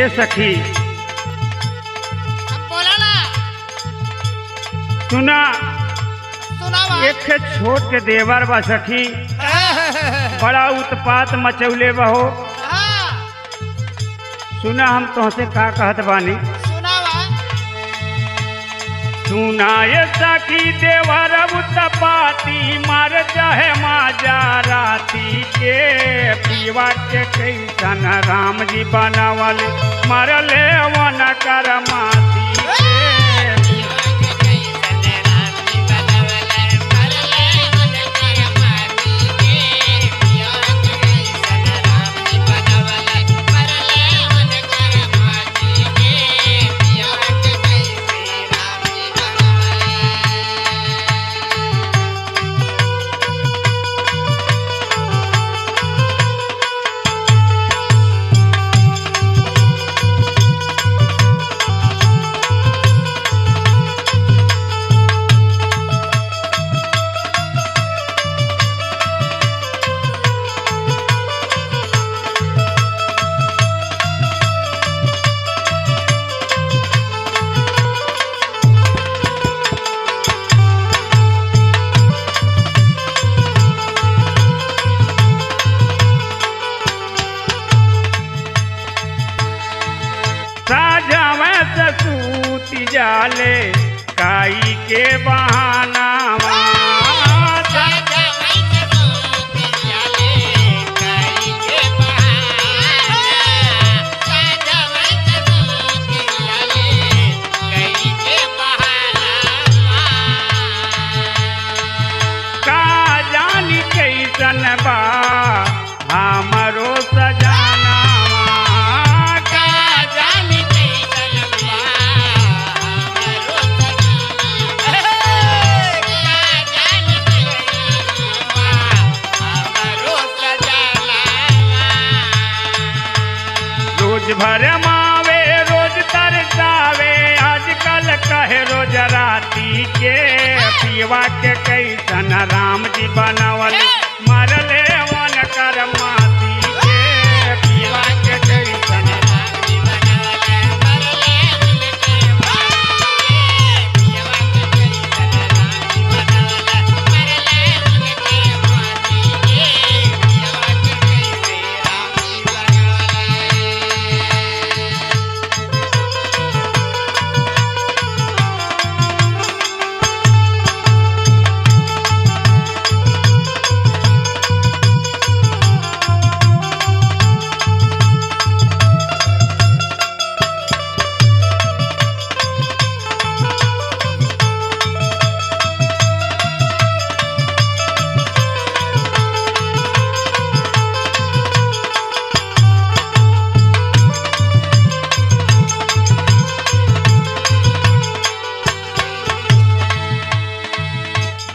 ए सखी अब बोला ना। सुना सुनावा। एक ठे छोट के देवर बा सखी बड़ा उत्पात मचौले बहो। हाँ, सुना हम तुहसे का कहत बानी। सुनावा। सुना ये सखी देवर उत्पाती मार चाहे माजा राती के पीवा के कैसन राम जी बनावल मरले वन कर माती के। सूती जाले काई के बहाना का जानी कैसन बा हमरो सजाना रोज भर मावे रोज तरसावे आजकल कहे रोज राती के पीवा के कैसन राम जी बनावल मरले वन कर माती के पीवा के कैसन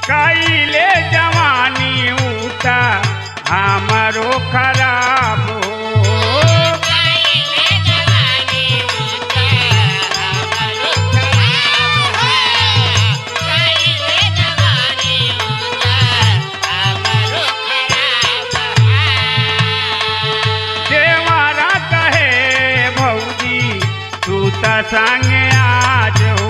कैले जवानी उठा हमरो खराब हो देवारा कहे भौजी तू त संगे आज हो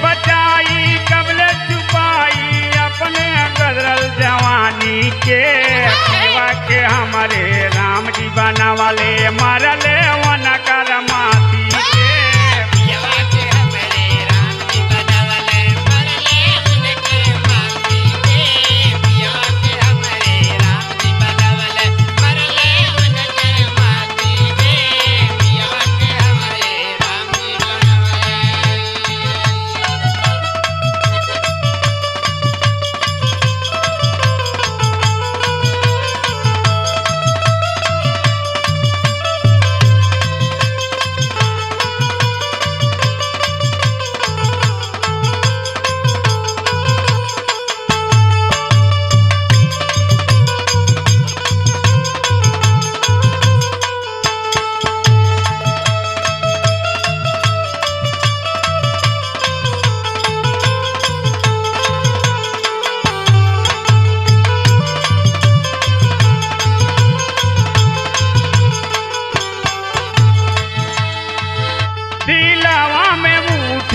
बचाई कबल छुपाई अपने गदरल जवानी के पीवा के हमारे राम जी बनावले मरले वन कर माती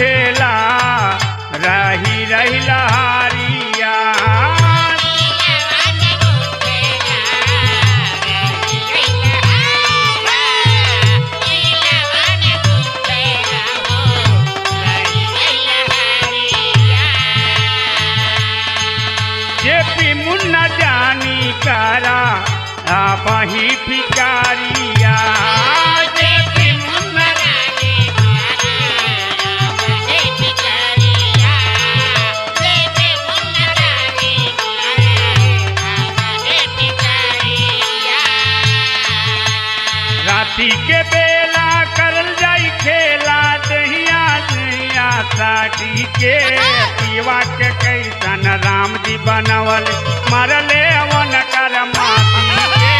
उठेला रही रही लहारिया जेपी मुन्ना जानी करा वही भिकारिया जेपी मुन्ना राती के बेला करल जाई खेला दहिया दहिया साटी के पीवा के कैसन राम जी बनवल मरले अवन कर माटी के